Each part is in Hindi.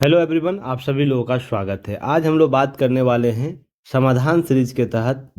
हेलो एवरीवन, आप सभी लोगों का स्वागत है। आज हम लोग बात करने वाले हैं समाधान सीरीज के तहत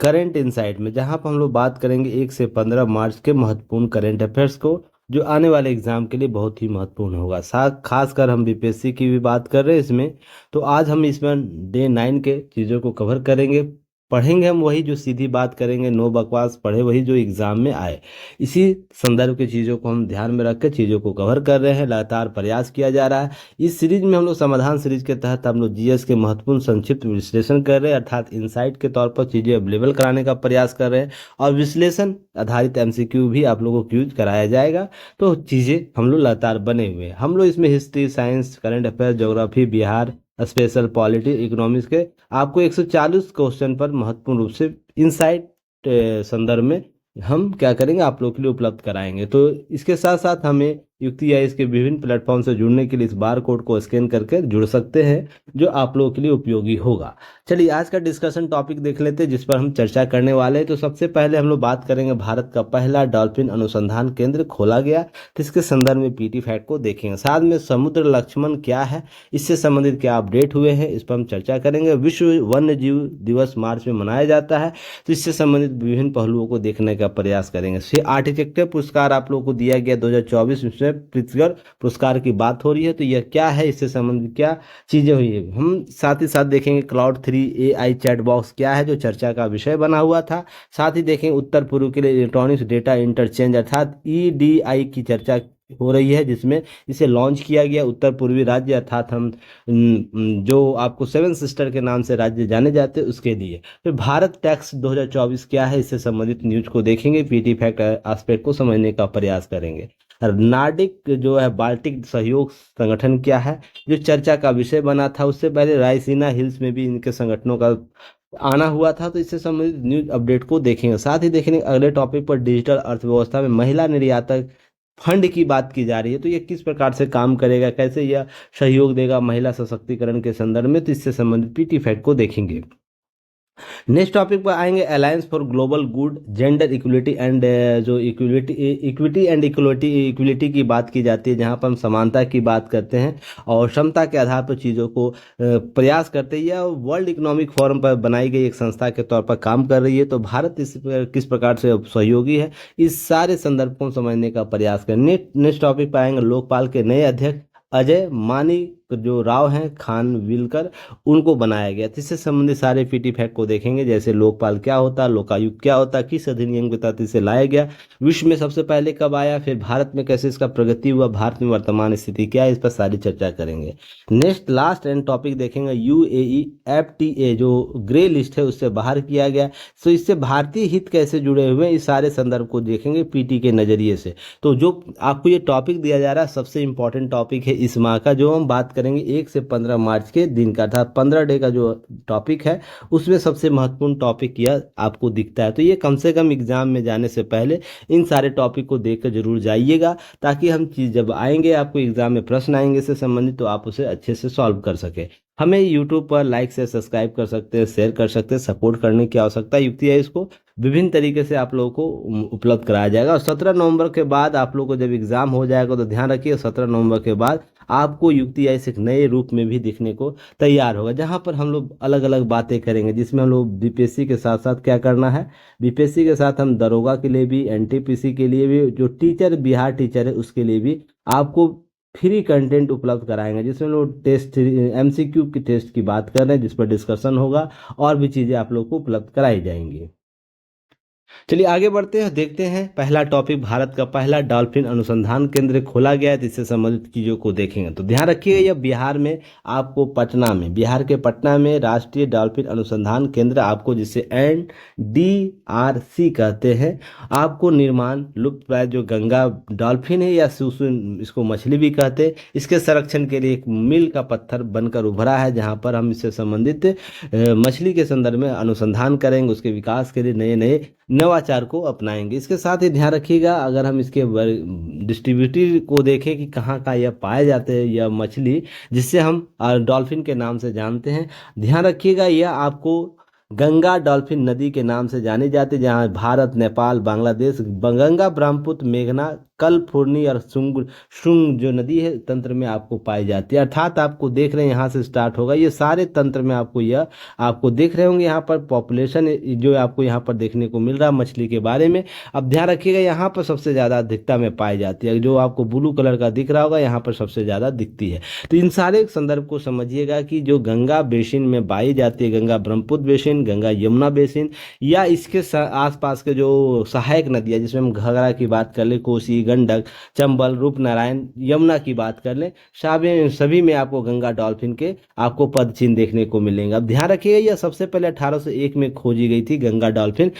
करंट इनसाइट में, जहां पर हम लोग बात करेंगे 1 से 15 मार्च के महत्वपूर्ण करंट अफेयर्स को, जो आने वाले एग्जाम के लिए बहुत ही महत्वपूर्ण होगा। साथ खासकर हम बीपीएससी की भी बात कर रहे हैं इसमें। तो आज हम इसमें डे 9 के चीज़ों को कवर करेंगे। पढ़ेंगे हम वही जो सीधी बात करेंगे, नो बकवास, पढ़े वही जो एग्जाम में आए। इसी संदर्भ की चीज़ों को हम ध्यान में रख के चीज़ों को कवर कर रहे हैं। लगातार प्रयास किया जा रहा है। इस सीरीज में हम लोग समाधान सीरीज के तहत हम लोग जीएस के महत्वपूर्ण संक्षिप्त विश्लेषण कर रहे हैं, अर्थात इनसाइट के तौर पर चीजें अवेलेबल कराने का प्रयास कर रहे हैं। और विश्लेषण आधारित एमसीक्यू भी आप लोगों को यूज कराया जाएगा। तो चीजें हम लोग लगातार बने हुए हैं। हम लोग इसमें history, science, current affair, geography, Bihar special, polity, economics के आपको 140 क्वेश्चन पर महत्वपूर्ण रूप से इनसाइट संदर्भ में हम क्या करेंगे, आप लोग के लिए उपलब्ध कराएंगे। तो इसके साथ साथ हमें युक्ति या इसके विभिन्न प्लेटफॉर्म से जुड़ने के लिए इस बार कोड को स्कैन करके जुड़ सकते हैं, जो आप लोगों के लिए उपयोगी होगा। चलिए आज का डिस्कशन टॉपिक देख लेते हैं जिस पर हम चर्चा करने वाले हैं। तो सबसे पहले हम लोग बात करेंगे भारत का पहला डॉल्फिन अनुसंधान केंद्र खोला गया, तो इसके संदर्भ में पीटी फैक्ट को देखेंगे। साथ में समुद्र लक्ष्मण क्या है, इससे संबंधित क्या अपडेट हुए हैं, इस पर हम चर्चा करेंगे। विश्व वन्य जीव दिवस मार्च में मनाया जाता है, तो इससे संबंधित विभिन्न पहलुओं को देखने का प्रयास करेंगे। फिर आर्किटेक्चर पुरस्कार आप लोगों को दिया गया 2024 में, प्रित्जकर पुरस्कार की बात हो रही है। तो यह क्या है, इससे संबंधित क्या चीजें हुई है, हम साथ ही साथ देखेंगे। क्लाउड 3 एआई चैट बॉक्स क्या है, जो चर्चा का विषय बना हुआ था। साथ ही देखेंगे उत्तर पूर्व के लिए इलेक्ट्रॉनिक्स डेटा इंटरचेंज अर्थात ईडीआई की चर्चा हो रही है, जिसमें इसे लॉन्च किया गया उत्तर पूर्वी राज्य अर्थात हम जो आपको 7 सिस्टर के नाम से राज्य जाने जाते हैं उसके लिए। फिर भारत टैक्स 2024 क्या है, इससे संबंधित न्यूज को देखेंगे। पीटी फैक्ट एस्पेक्ट को समझने का प्रयास करेंगे। नार्डिक जो है बाल्टिक सहयोग संगठन क्या है, जो चर्चा का विषय बना था। उससे पहले रायसीना हिल्स में भी इनके संगठनों का आना हुआ था, तो इससे संबंधित न्यूज अपडेट को देखेंगे। साथ ही देखेंगे अगले टॉपिक पर डिजिटल अर्थव्यवस्था में महिला निर्यातक फंड की बात की जा रही है। तो ये किस प्रकार से काम करेगा, कैसे यह सहयोग देगा महिला सशक्तिकरण के संदर्भ में, तो इससे संबंधित पीटी फैक्ट को देखेंगे। नेक्स्ट टॉपिक पर आएंगे alliance for global good, gender equality and जो इक्विटी एंड इक्वलिटी की बात की जाती है, जहां पर हम समानता की बात करते हैं और क्षमता के आधार पर चीज़ों को प्रयास करते हैं। यह वर्ल्ड इकोनॉमिक फोरम पर बनाई गई एक संस्था के तौर पर काम कर रही है। तो भारत इस पर किस प्रकार से सहयोगी है, इस सारे संदर्भ को समझने का प्रयास करें। नेक्स्ट टॉपिक पर आएंगे लोकपाल के नए अध्यक्ष अजय मानी जो राव हैं खानविलकर, उनको बनाया गया। तो इससे संबंधित सारे पीटी फैक्ट को देखेंगे, जैसे लोकपाल क्या होता है, लोकायुक्त क्या होता है, किस अधिनियम के तहत इसे लाया गया, विश्व में सबसे पहले कब आया, फिर भारत में कैसे इसका प्रगति हुआ, भारत में वर्तमान स्थिति क्या है, इस पर सारी चर्चा करेंगे। नेक्स्ट लास्ट एंड टॉपिक देखेंगे यूएई एफटीए जो ग्रे लिस्ट है उससे बाहर किया गया। तो इससे भारतीय हित कैसे जुड़े हुए हैं, इस सारे संदर्भ को देखेंगे पीटी के नजरिए से। तो जो आपको ये टॉपिक दिया जा रहा है सबसे इंपॉर्टेंट टॉपिक है इस माह का, जो हम बात करेंगे 1 से 15 मार्च के दिन का था। 15 डे का जो टॉपिक है उसमें सबसे महत्वपूर्ण टॉपिक यह आपको दिखता है। तो ये कम से कम एग्जाम में जाने से पहले इन सारे टॉपिक को देख कर जरूर जाइएगा, ताकि हम चीज जब आएंगे आपको एग्जाम में प्रश्न आएंगे इससे संबंधित, तो आप उसे अच्छे से सॉल्व कर सके। हमें यूट्यूब पर लाइक से सब्सक्राइब कर सकते हैं, शेयर कर सकते हैं। सपोर्ट करने की आवश्यकता युक्ति है, इसको विभिन्न तरीके से आप लोगों को उपलब्ध कराया जाएगा। और 17 नवंबर के बाद आप लोगों को जब एग्जाम हो जाएगा तो ध्यान रखिए 17 नवंबर के बाद आपको युक्ति एक नए रूप में भी दिखने को तैयार होगा, जहां पर हम लोग अलग अलग बातें करेंगे, जिसमें हम लोग बीपीएससी के साथ साथ क्या करना है, बीपीएससी के साथ हम दरोगा के लिए भी, एनटीपीसी के लिए भी, जो टीचर बिहार टीचर है उसके लिए भी आपको फ्री कंटेंट उपलब्ध कराएंगे, जिसमें लोग टेस्ट एमसीक्यू की टेस्ट की बात कर रहे हैं, जिस पर डिस्कशन होगा और भी चीज़ें आप लोग को उपलब्ध कराई जाएंगी। चलिए आगे बढ़ते हैं, देखते हैं पहला टॉपिक भारत का पहला डॉल्फिन अनुसंधान केंद्र खोला गया है, तो इससे संबंधित चीज़ों को देखेंगे। तो ध्यान रखिएगा यह बिहार में आपको पटना में, बिहार के पटना में राष्ट्रीय डॉल्फिन अनुसंधान केंद्र आपको, जिसे NDRC कहते हैं, आपको निर्माण लुप्तप्राय जो गंगा डॉल्फिन है या सुसुन इसको मछली भी कहते हैं, इसके संरक्षण के लिए एक मील का पत्थर बनकर उभरा है, जहां पर हम इससे संबंधित मछली के संदर्भ में अनुसंधान करेंगे, उसके विकास के लिए नए नए नवाचार को अपनाएंगे। इसके साथ ही ध्यान रखिएगा अगर हम इसके डिस्ट्रीब्यूटर को देखें कि कहाँ का यह पाए जाते हैं यह मछली, जिससे हम डॉल्फिन के नाम से जानते हैं, ध्यान रखिएगा यह आपको गंगा डॉल्फिन नदी के नाम से जानी जाती है, जहाँ भारत, नेपाल, बांग्लादेश, गंगा, ब्रह्मपुत्र, मेघना, कलफुर्नी और शुंग जो नदी है तंत्र में आपको पाई जाती है। अर्थात आपको देख रहे हैं यहाँ से स्टार्ट होगा, ये सारे तंत्र में आपको यह आपको देख रहे होंगे यहाँ पर पॉपुलेशन जो आपको यहाँ पर देखने को मिल रहा है मछली के बारे में। अब ध्यान रखिएगा यहाँ पर सबसे ज़्यादा अधिकता में पाई जाती है, जो आपको ब्लू कलर का दिख रहा होगा यहाँ पर सबसे ज़्यादा दिखती है। तो इन सारे संदर्भ को समझिएगा कि जो गंगा बेसिन में पाई जाती है, गंगा ब्रह्मपुत्र बेसिन, गंगा यमुना बेसिन, या इसके आसपास के जो सहायक नदियाँ जिसमें हम घाघरा की बात कर ले, कोसी, गंडक, चंबल, रूपनारायण, यमुना की बात कर लें, सभी में आपको गंगा डॉल्फिन के आपको पद चिन्ह देखने को मिलेंगे। अब ध्यान रखिएगा यह सबसे पहले 1801 में खोजी गई थी गंगा डॉल्फिन।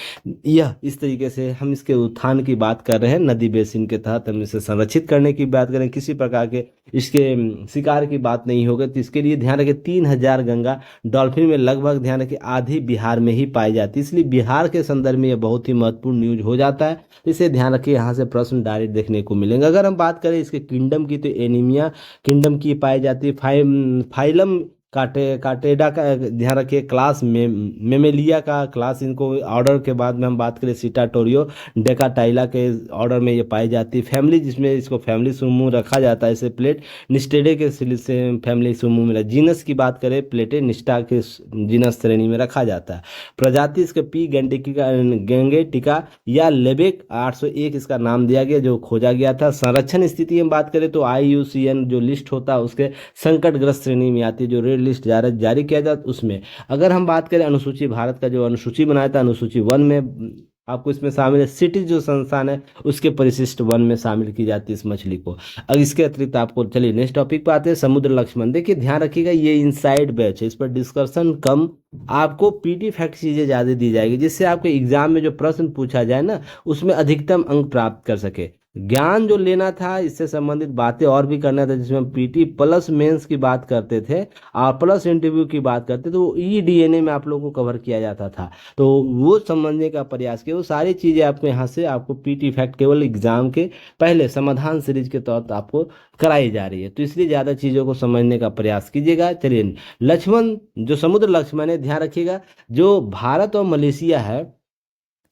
यह इस तरीके से हम इसके उत्थान की बात कर रहे हैं, नदी बेसिन के तहत हम इसे संरक्षित करने की बात करें, किसी प्रकार के इसके शिकार की बात नहीं होगी। तो इसके लिए ध्यान रखें 3000 गंगा डॉल्फिन में लगभग ध्यान रखें आधी बिहार में ही पाई जाती है, इसलिए बिहार के संदर्भ में यह बहुत ही महत्वपूर्ण न्यूज हो जाता है। तो इसे ध्यान रखिए, यहाँ से प्रश्न डायरेक्ट देखने को मिलेंगे। अगर हम बात करें इसके किंगडम की तो एनीमिया किंगडम की पाई जाती है। फाइलम काटेडा का ध्यान रखिए, क्लास मेमेलिया का क्लास, इनको ऑर्डर के बाद में हम बात करें सीटाटोरियो डेकाटाइला के ऑर्डर में ये पाई जाती है। फैमिली जिसमें इसको फैमिली समूह रखा जाता है, इसे प्लेट निस्टेडे के से फैमिली समूह में। जीनस की बात करें प्लेटे निस्टा के जीनस श्रेणी में रखा जाता है। प्रजाति इसके पी गेंगेटिका या लेबेक 801 इसका नाम दिया गया जो खोजा गया था। संरक्षण स्थिति में बात करें तो IUCN जो लिस्ट होता है उसके संकटग्रस्त श्रेणी में आती है, जो रेड लिस्ट जारी किया जाता उसमें। अगर हम बात करें अनुसूची, भारत का जो अनुसूची बनाया था अनुसूची 1 में आपको इसमें शामिल है। सिटी जो संस्थान है उसके परिशिष्ट 1 में शामिल की जाती है इस मछली को। अब इसके अतिरिक्त आपको चलिए नेक्स्ट टॉपिक पे आते हैं, समुद्र लक्ष्मण। देखिए ध्यान रखिएगा ये इनसाइड बैच है, इस पर डिस्कशन कम, आपको PT फैक्ट चीजें ज्यादा दी जाएगी, जिससे आपके एग्जाम में जो प्रश्न पूछा जाए ना उसमें अधिकतम अंक प्राप्त कर सके। ज्ञान जो लेना था इससे संबंधित बातें और भी करना था, जिसमें हम PT प्लस मेंस की बात करते थे और प्लस इंटरव्यू की बात करते थे, तो EDNA में आप लोगों को कवर किया जाता था, तो वो समझने का प्रयास किया। वो सारी चीज़ें आपको यहाँ से आपको PT फैक्ट केवल एग्जाम के पहले समाधान सीरीज के तौर पर आपको कराई जा रही है, तो इसलिए ज़्यादा चीज़ों को समझने का प्रयास कीजिएगा। चलिए लक्ष्मण जो समुद्र लक्ष्मण है, ध्यान रखिएगा जो भारत और मलेशिया है,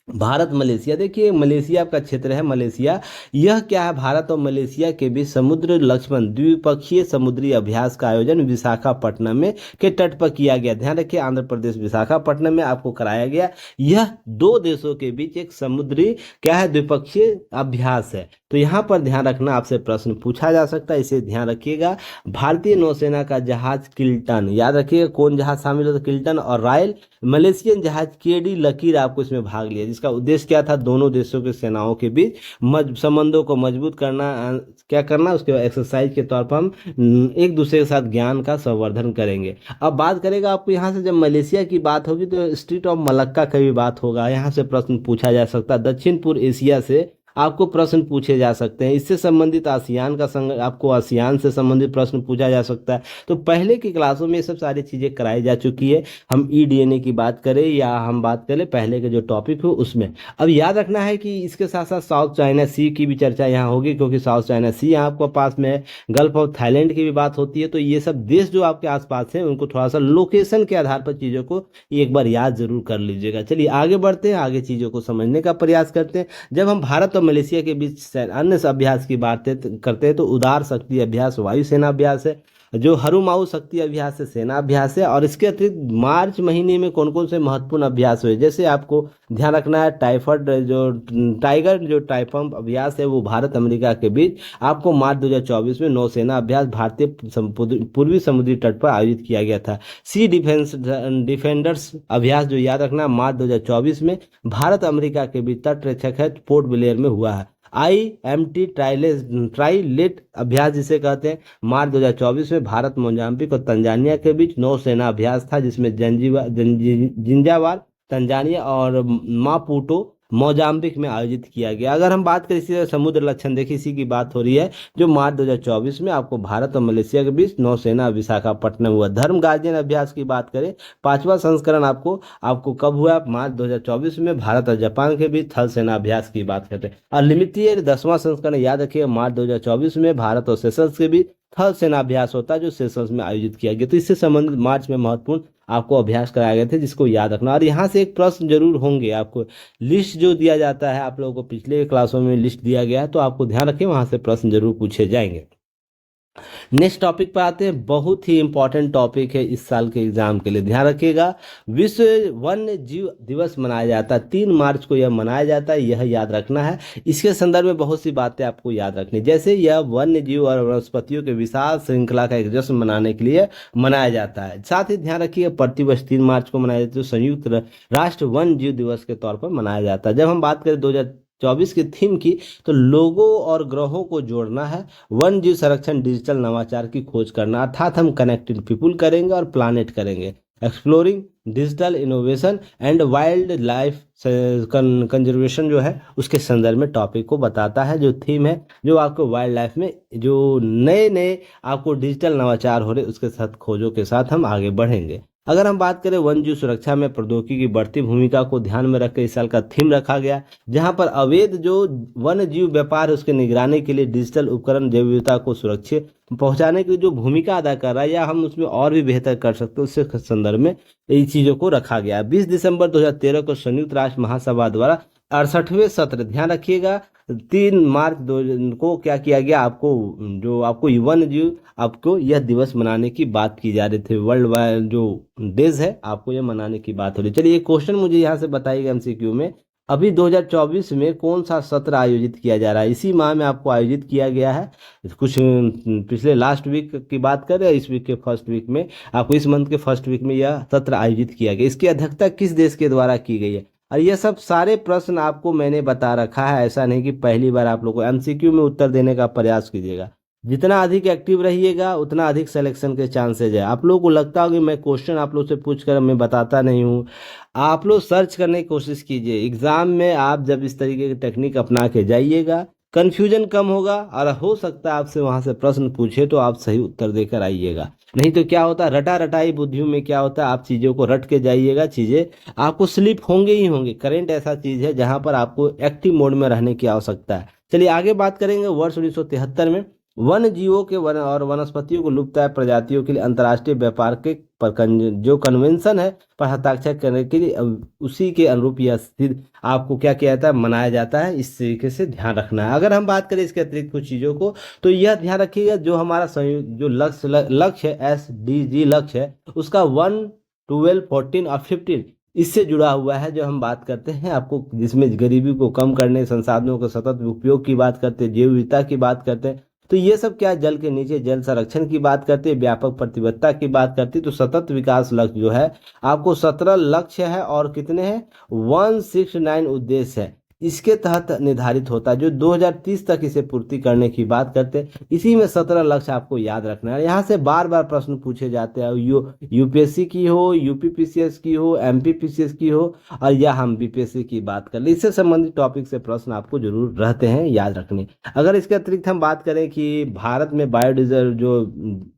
भारत मलेशिया, देखिए मलेशिया का क्षेत्र है मलेशिया, यह क्या है भारत और मलेशिया के बीच समुद्र लक्ष्मण द्विपक्षीय समुद्री अभ्यास का आयोजन विशाखापट्टनम में के तट पर किया गया। ध्यान रखिए आंध्र प्रदेश विशाखापट्टनम में आपको कराया गया। यह दो देशों के बीच एक समुद्री क्या है द्विपक्षीय अभ्यास है। तो यहाँ पर ध्यान रखना, आपसे प्रश्न पूछा जा सकता है, इसे ध्यान रखिएगा। भारतीय नौसेना का जहाज किल्टन, याद रखिएगा कौन जहाज शामिल होता है, किल्टन और रॉयल मलेशियन जहाज KD लकीर आपको इसमें भाग लिया, जिसका उद्देश्य क्या था, दोनों देशों के सेनाओं के बीच संबंधों को मजबूत करना, क्या करना, उसके एक्सरसाइज के तौर पर हम एक दूसरे के साथ ज्ञान का संवर्धन करेंगे। अब बात करेगा आपको यहाँ से, जब मलेशिया की बात होगी तो स्ट्रीट ऑफ मलक्का की भी बात होगा, यहाँ से प्रश्न पूछा जा सकता है। दक्षिण पूर्व एशिया से आपको प्रश्न पूछे जा सकते हैं, इससे संबंधित आसियान का आपको आसियान से संबंधित प्रश्न पूछा जा सकता है। तो पहले की क्लासों में ये सब सारी चीज़ें कराई जा चुकी है, हम EDNA की बात करें या हम बात करें पहले के जो टॉपिक हो उसमें। अब याद रखना है कि इसके साथ साथ साउथ चाइना सी की भी चर्चा यहाँ होगी, क्योंकि साउथ चाइना सी यहाँ आपको पास में है, गल्फ ऑफ थाईलैंड की भी बात होती है। तो ये सब देश जो आपके आसपास हैं उनको थोड़ा सा लोकेशन के आधार पर चीज़ों को एक बार याद जरूर कर लीजिएगा। चलिए आगे बढ़ते हैं, आगे चीज़ों को समझने का प्रयास करते हैं। जब हम भारत और मलेशिया के बीच अन्य अभ्यास की बात करते हैं तो उदार शक्ति अभ्यास वायुसेना अभ्यास है, जो हरुमाऊ शक्ति अभ्यास है सेना अभ्यास है। और इसके अतिरिक्त मार्च महीने में कौन कौन से महत्वपूर्ण अभ्यास हुए, जैसे आपको ध्यान रखना है टाइफड जो टाइगर जो टाइफम अभ्यास है वो भारत अमेरिका के बीच आपको मार्च 2024 में नौसेना अभ्यास भारतीय पूर्वी समुद्री तट पर आयोजित किया गया था। सी डिफेंडर्स अभ्यास जो याद रखना मार्च 2024 में भारत अमेरिका के बीच तट रक्षक है पोर्ट ब्लेयर में हुआ है। IMT ट्राइलेट अभ्यास जिसे कहते हैं मार्च 2024 में भारत मोजाम्बिक और तंजानिया के बीच नौसेना अभ्यास था, जिसमें जिंजावार तंजानिया और मापुटो मोजाम्बिक में आयोजित किया गया। अगर हम बात करें इसी समुद्र लक्षण, देखिए इसी की बात हो रही है, जो मार्च 2024 में आपको भारत और मलेशिया के बीच नौसेना विशाखापट्टनम हुआ। धर्म गार्जियन अभ्यास की बात करें 5वां संस्करण आपको कब हुआ, मार्च 2024 में भारत और जापान के बीच थल सेना अभ्यास की बात करते हैं। और लिमिटेड 10वां संस्करण याद रखिए मार्च 2024 में भारत और सेशल्स के बीच थल सेनाभ्यास होता है जो सेशंस में आयोजित किया गया। तो इससे संबंधित मार्च में महत्वपूर्ण आपको अभ्यास कराए गए थे, जिसको याद रखना। और यहाँ से एक प्रश्न जरूर होंगे आपको, लिस्ट जो दिया जाता है आप लोगों को पिछले क्लासों में लिस्ट दिया गया है, तो आपको ध्यान रखें वहाँ से प्रश्न जरूर पूछे जाएंगे। नेक्स्ट टॉपिक पर आते हैं, बहुत ही इंपॉर्टेंट टॉपिक है इस साल के एग्जाम के लिए, ध्यान रखिएगा। विश्व वन्य जीव दिवस मनाया जाता है, 3 मार्च को यह मनाया जाता है, यह याद रखना है। इसके संदर्भ में बहुत सी बातें आपको याद रखनी, जैसे यह वन्य जीव और वनस्पतियों के विशाल श्रृंखला का एक जश्न मनाने के लिए मनाया जाता है। साथ ही ध्यान रखिएगा प्रतिवर्ष 3 मार्च को मनाया जाता है, जो संयुक्त राष्ट्र वन्य जीव दिवस के तौर पर मनाया जाता है। जब हम बात करें 2024 की थीम की, तो लोगों और ग्रहों को जोड़ना है, वन जीव संरक्षण, डिजिटल नवाचार की खोज करना, अर्थात हम कनेक्टिंग पीपुल करेंगे और प्लानेट करेंगे, exploring digital innovation and wild life conservation जो है उसके संदर्भ में टॉपिक को बताता है। जो थीम है, जो आपको वाइल्ड लाइफ में जो नए नए आपको डिजिटल नवाचार हो रहे उसके साथ खोजों के साथ हम आगे बढ़ेंगे। अगर हम बात करें वन जीव सुरक्षा में प्रौद्योगिकी की बढ़ती भूमिका को ध्यान में रखकर इस साल का थीम रखा गया, जहां पर अवैध जो वन जीव व्यापार है उसके निगरानी के लिए डिजिटल उपकरण जैव विविधता को सुरक्षित पहुंचाने की जो भूमिका अदा कर रहा है, या हम उसमें और भी बेहतर कर सकते हैं, उससे संदर्भ में इन चीजों को रखा गया। 20 दिसंबर 2013 को संयुक्त राष्ट्र महासभा द्वारा 68वें सत्र, ध्यान रखिएगा, 3 मार्च को क्या किया गया, आपको जो आपको वन जीव आपको यह दिवस मनाने की बात की जा रही थी, वर्ल्ड वाइड जो डेज है आपको यह मनाने की बात हो रही। चलिए एक क्वेश्चन मुझे यहाँ से बताइएगा एमसीक्यू में, अभी 2024 में कौन सा सत्र आयोजित किया जा रहा है? इसी माह में आपको आयोजित किया गया है, कुछ पिछले लास्ट वीक की बात करें, इस वीक के फर्स्ट वीक में आपको, इस मंथ के फर्स्ट वीक में यह सत्र आयोजित किया गया। इसकी अध्यक्षता किस देश के द्वारा की गई है? और ये सब सारे प्रश्न आपको मैंने बता रखा है, ऐसा नहीं कि पहली बार आप लोग को एमसीक्यू में उत्तर देने का प्रयास कीजिएगा। जितना अधिक एक्टिव रहिएगा उतना अधिक सिलेक्शन के चांसेज है। आप लोगों को लगता होगा मैं क्वेश्चन आप लोग से पूछ कर मैं बताता नहीं हूँ, आप लोग सर्च करने की कोशिश कीजिए। एग्जाम में आप जब इस तरीके की टेक्निक अपना के जाइएगा, कन्फ्यूजन कम होगा, और हो सकता है आपसे वहां से प्रश्न पूछे तो आप सही उत्तर देकर आइएगा। नहीं तो क्या होता है, रटा रटाई बुद्धियों में क्या होता है, आप चीज़ों को रट के जाइएगा, चीज़ें आपको स्लिप होंगे ही होंगे। करंट ऐसा चीज़ है जहां पर आपको एक्टिव मोड में रहने की आवश्यकता है। चलिए आगे बात करेंगे। वर्ष 1973 में वन जीवों के वन और वनस्पतियों को लुप्तप्राय प्रजातियों के लिए अंतर्राष्ट्रीय व्यापार के जो कन्वेंशन है पर हस्ताक्षर करने के लिए उसी के अनुरूप यह आपको क्या किया जाता है, मनाया जाता है। इस तरीके से ध्यान रखना है। अगर हम बात करें इसके अतिरिक्त कुछ चीज़ों को, तो यह ध्यान रखिएगा जो हमारा जो लक्ष्य है, SDG लक्ष्य है, उसका 1, 12, 14 और 15 इससे जुड़ा हुआ है। जो हम बात करते हैं आपको, जिसमें गरीबी को कम करने, संसाधनों के सतत उपयोग की बात करते हैं, जैव विविधता की बात करते हैं, तो ये सब क्या, जल के नीचे जल संरक्षण की बात करते हैं, व्यापक प्रतिबद्धता की बात करती है। तो सतत विकास लक्ष्य जो है आपको 17 लक्ष्य है और कितने हैं, 169 उद्देश्य है, इसके तहत निर्धारित होता है, जो 2030 तक इसे पूर्ति करने की बात करते हैं। इसी में 17 लक्ष्य आपको याद रखना है। यहाँ से बार बार प्रश्न पूछे जाते हैं, यूपीएससी की हो, यूपीपीसीएस की हो, एमपीपीसीएस की हो, और या हम बीपीएससी की बात कर ले, इससे संबंधित टॉपिक से प्रश्न आपको जरूर रहते हैं याद रखने। अगर इसके अतिरिक्त हम बात करें कि भारत में बायोडिजर्व जो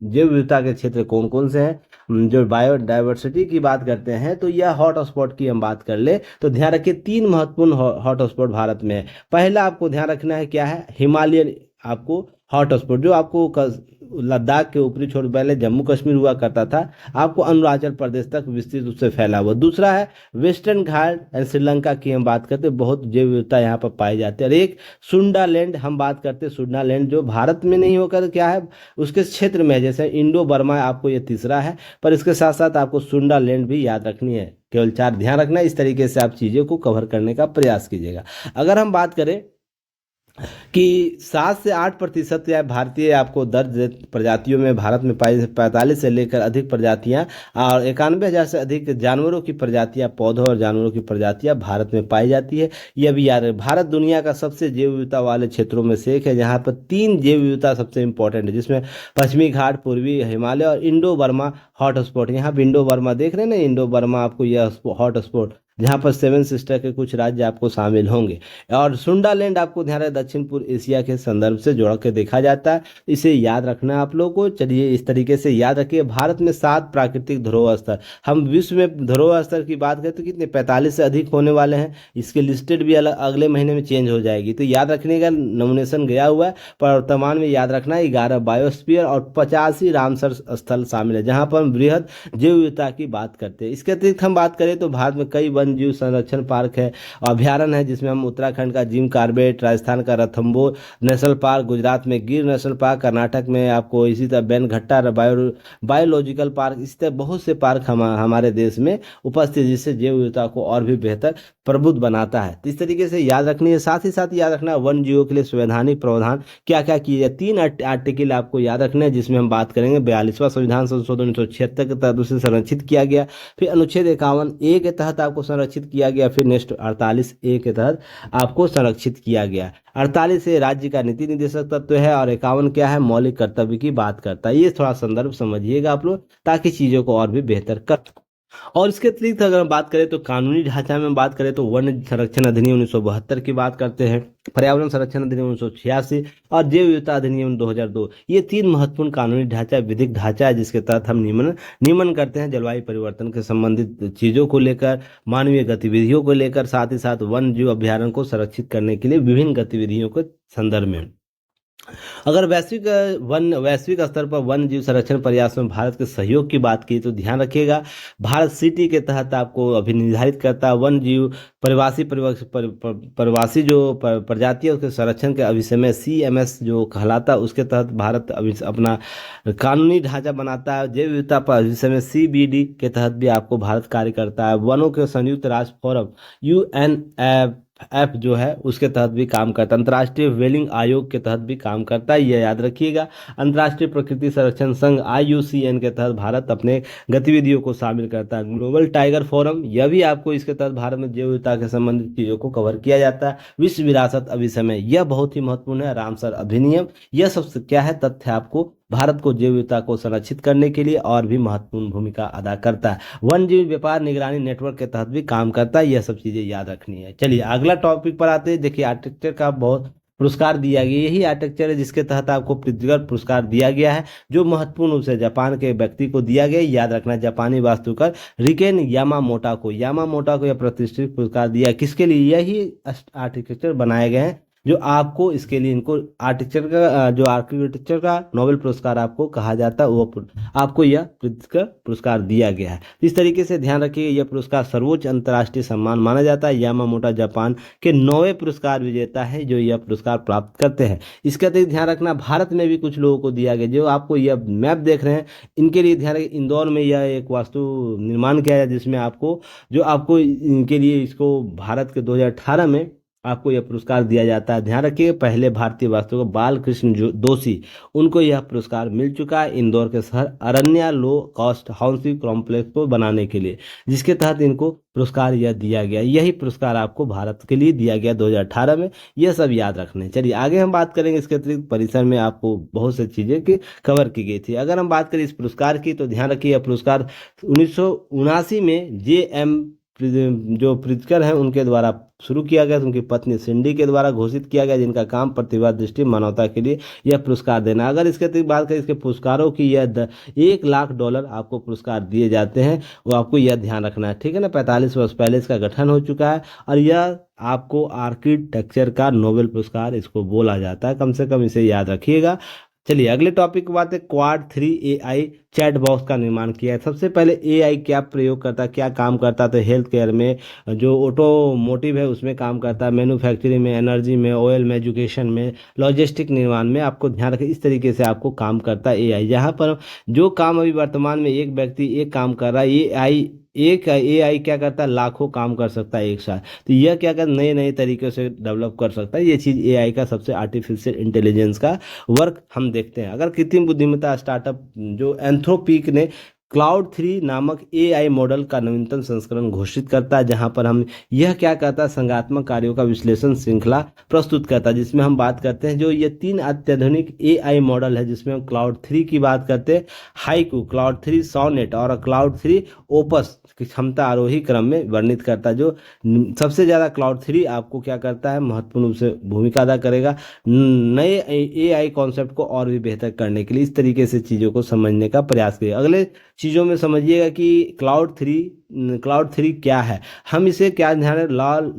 जैव विविधता के क्षेत्र कौन कौन से हैं, जो बायोडाइवर्सिटी की बात करते हैं, तो यह हॉट स्पॉट की हम बात कर ले तो ध्यान रखिए 3 महत्वपूर्ण हॉट स्पॉट भारत में है। पहला आपको ध्यान रखना है क्या है, हिमालयन आपको हॉट स्पॉट, जो आपको लद्दाख के ऊपरी छोर पहले जम्मू कश्मीर हुआ करता था, आपको अरुणाचल प्रदेश तक विस्तृत रूप से फैला हुआ। दूसरा है वेस्टर्न घाट एंड श्रीलंका की हम बात करते हैं, बहुत जैव विविधता यहाँ पर पाई जाती है। और एक सुंडालैंड हम बात करते हैं, सुंडालैंड जो भारत में नहीं होकर क्या है उसके क्षेत्र में है, जैसे इंडो बर्मा आपको ये तीसरा है, पर इसके साथ साथ आपको सुंडालैंड भी याद रखनी है। केवल 4 ध्यान रखना है, इस तरीके से आप चीज़ों को कवर करने का प्रयास कीजिएगा। अगर हम बात करें कि 7 से 8% या भारतीय आपको दर्ज प्रजातियों में भारत में पाई, 45 से लेकर अधिक प्रजातियां और 91,000 से अधिक जानवरों की प्रजातियां, पौधों और जानवरों की प्रजातियां भारत में पाई जाती है। यह भी याद है, भारत दुनिया का सबसे जैव विविधता वाले क्षेत्रों में से एक है, जहां पर 3 जैव विविधता सबसे इंपॉर्टेंट है, जिसमें पश्चिमी घाट, पूर्वी हिमालय और इंडो बर्मा हॉट स्पॉट। यहाँ पे इंडो बर्मा देख रहे हैं ना, इंडो बर्मा आपको यह हॉट स्पॉट जहाँ पर सेवन सिस्टर के कुछ राज्य आपको शामिल होंगे। और सुंडालैंड आपको ध्यान रहे दक्षिण पूर्व एशिया के संदर्भ से जोड़ के देखा जाता है, इसे याद रखना है आप लोगों को। चलिए इस तरीके से याद रखिए। भारत में 7 प्राकृतिक धरोहर स्थल, हम विश्व में धरोहर स्थल की बात करें तो कितने 45 से अधिक होने वाले हैं। इसके लिस्टेड भी अगले महीने में चेंज हो जाएगी, तो याद रखने का नॉमिनेशन गया हुआ है। पर वर्तमान में याद रखना 11 बायोस्फीयर और 85 रामसर स्थल शामिल है, जहां पर हम वृहद जैव विविधता की बात करते हैं। इसके अतिरिक्त हम बात करें तो भारत में कई वन जीव संरक्षण पार्क है, अभ्यारण्य है, जिसमें हम उत्तराखंड का जिम कार्बेट, राजस्थान का रणथंभौर नेशनल पार्क, गुजरात में गिर नेशनल पार्क, कर्नाटक में आपको इसी तरह बेनघट्टा बायोलॉजिकल पार्क, इस तरह बहुत से पार्क हमारे देश में उपस्थित, जिससे जैव विविधता को और भी बेहतर प्रबुद्ध बनाता है। तो इस तरीके से याद रखनी है। साथ ही साथ याद रखना वन जीवों के लिए संवैधानिक प्रावधान क्या क्या किए जाए। 3 आर्टिकल आपको याद रखना है, जिसमें हम बात करेंगे 42वां संविधान संशोधन 1976 के तहत उसे संरक्षित किया गया, फिर अनुच्छेद 51A के तहत आपको संरक्षित किया गया, फिर नेक्स्ट 48A के तहत आपको संरक्षित किया गया। 48 राज्य का नीति निर्देशक तत्व है और 51 क्या है, मौलिक कर्तव्य की बात करता है। ये थोड़ा संदर्भ समझिएगा आप लोग, ताकि चीजों को और भी बेहतर कर। और इसके अतिरिक्त अगर हम बात करें तो कानूनी ढांचा में बात करें तो वन संरक्षण अधिनियम 1972 की बात करते हैं, पर्यावरण संरक्षण अधिनियम 1986 और जैव विविधता अधिनियम 2002। ये 3 महत्वपूर्ण कानूनी ढांचा, विधिक ढांचा है, जिसके तहत हम नियमन करते हैं जलवायु परिवर्तन के संबंधित चीजों को लेकर, मानवीय गतिविधियों को लेकर, साथ ही साथ वन जीव अभ्यारण्य को संरक्षित करने के लिए विभिन्न गतिविधियों के संदर्भ में। अगर वैश्विक स्तर पर वन जीव संरक्षण प्रयास में भारत के सहयोग की बात की तो ध्यान रखिएगा, भारत सिटी के तहत आपको अभी निर्धारित करता है वन जीव प्रवासी जो प्रजातियों के संरक्षण के अभिसमय CMS जो कहलाता है, उसके तहत भारत अभी अपना कानूनी ढांचा बनाता है। जैव विविधता पर अभिसमय CBD के तहत भी आपको भारत कार्य करता है। वनों के संयुक्त राष्ट्र फोरम UNFF जो है उसके तहत भी काम करता है। अंतर्राष्ट्रीय व्हेलिंग आयोग के तहत भी काम करता है, यह याद रखिएगा। अंतर्राष्ट्रीय प्रकृति संरक्षण संघ IUCN के तहत भारत अपने गतिविधियों को शामिल करता है। ग्लोबल टाइगर फोरम, यह भी आपको इसके तहत भारत में जैव विविधता के संबंधित चीजों को कवर किया जाता है। विश्व विरासत अभिसमय, यह बहुत ही महत्वपूर्ण है। रामसर अधिनियम, यह सब क्या है, तथ्य आपको भारत को जैव विविधता को संरक्षित करने के लिए और भी महत्वपूर्ण भूमिका अदा करता है। वन जीव व्यापार निगरानी नेटवर्क के तहत भी काम करता है, यह सब चीजें याद रखनी है। चलिए अगला टॉपिक पर आते हैं। देखिए आर्किटेक्चर का बहुत पुरस्कार दिया गया, यही आर्किटेक्चर है जिसके तहत आपको प्रित्जकर पुरस्कार दिया गया है, जो महत्वपूर्ण रूप से जापान के व्यक्ति को दिया गया। याद रखना जापानी वास्तुकार रिकेन यामामोटा को यह प्रतिष्ठित पुरस्कार दिया। किसके लिए? यही आर्किटेक्चर बनाए गए हैं जो आपको इसके लिए इनको आर्किटेक्चर का नोबेल पुरस्कार आपको कहा जाता है, वो आपको यह पुरस्कार दिया गया है। इस तरीके से ध्यान रखिए, यह पुरस्कार सर्वोच्च अंतर्राष्ट्रीय सम्मान माना जाता है। यामामोटा जापान के 9वें पुरस्कार विजेता है जो यह पुरस्कार प्राप्त करते हैं। इसके अतिरिक्त ध्यान रखना भारत में भी कुछ लोगों को दिया गया, जो आपको यह मैप देख रहे हैं इनके लिए ध्यान रखिए। इंदौर में यह एक वास्तु निर्माण किया है, जिसमें आपको इनके लिए इसको भारत के 2018 में आपको यह पुरस्कार दिया जाता है। ध्यान रखिए पहले भारतीय वास्तुकार बालकृष्ण दोषी, उनको यह पुरस्कार मिल चुका है इंदौर के शहर अरण्या लो कॉस्ट हाउसिंग कॉम्प्लेक्स को बनाने के लिए, जिसके तहत इनको पुरस्कार यह दिया गया। यही पुरस्कार आपको भारत के लिए दिया गया 2018 में, यह सब याद रखने। चलिए आगे हम बात करेंगे। इसके अतिरिक्त परिसर में आपको बहुत सी चीजें की कवर की गई थी। अगर हम बात करें इस पुरस्कार की तो ध्यान रखिए यह पुरस्कार 1979 में JM जो प्रित्जकर हैं उनके द्वारा शुरू किया गया, उनकी पत्नी सिंडी के द्वारा घोषित किया गया, जिनका काम प्रतिभा दृष्टि मानवता के लिए यह पुरस्कार देना। अगर इसके अतिरिक्त बात करें इसके पुरस्कारों की, यह $1 लाख आपको पुरस्कार दिए जाते हैं, वो आपको यह ध्यान रखना है, ठीक है ना। 45 वर्ष पहले इसका गठन हो चुका है और यह आपको आर्किटेक्चर का नोबेल पुरस्कार इसको बोला जाता है, कम से कम इसे याद रखिएगा। चलिए अगले टॉपिक की बात है। क्वाड 3 AI चैट बॉक्स का निर्माण किया है। सबसे पहले AI क्या प्रयोग करता है, क्या काम करता है, तो हेल्थ केयर में, जो ऑटोमोटिव है उसमें काम करता है, मैन्युफैक्चरिंग में, एनर्जी में, ऑयल में, एजुकेशन में, लॉजिस्टिक निर्माण में। आपको ध्यान रखें इस तरीके से आपको काम करता है AI। जहाँ पर जो काम अभी वर्तमान में एक व्यक्ति एक काम कर रहा है, एक AI क्या करता है, लाखों काम कर सकता है एक साथ। तो यह क्या कर नए नए तरीके से डेवलप कर सकता है। ये चीज़ AI का सबसे आर्टिफिशियल इंटेलिजेंस का वर्क हम देखते हैं। अगर कृत्रिम बुद्धिमत्ता स्टार्टअप जो एंथ्रोपिक ने क्लाउड 3 नामक एआई मॉडल का नवीनतम संस्करण घोषित करता है, जहां पर हम यह क्या करता है, संज्ञानात्मक कार्यों का विश्लेषण श्रृंखला प्रस्तुत करता है, जिसमें हम बात करते हैं जो ये 3 अत्याधुनिक एआई मॉडल है, जिसमें हम क्लाउड 3 की बात करते हैं, हाइकू, क्लाउड 3 सोनेट और क्लाउड 3 ओपस की क्षमता आरोही क्रम में वर्णित करता है। जो सबसे ज़्यादा क्लाउड 3 आपको क्या करता है, महत्वपूर्ण रूप से भूमिका अदा करेगा नए एआई कॉन्सेप्ट को और भी बेहतर करने के लिए। इस तरीके से चीज़ों को समझने का प्रयास करिए। अगले चीज़ों में समझिएगा कि क्लाउड 3 क्या है। हम इसे क्या ध्यान है,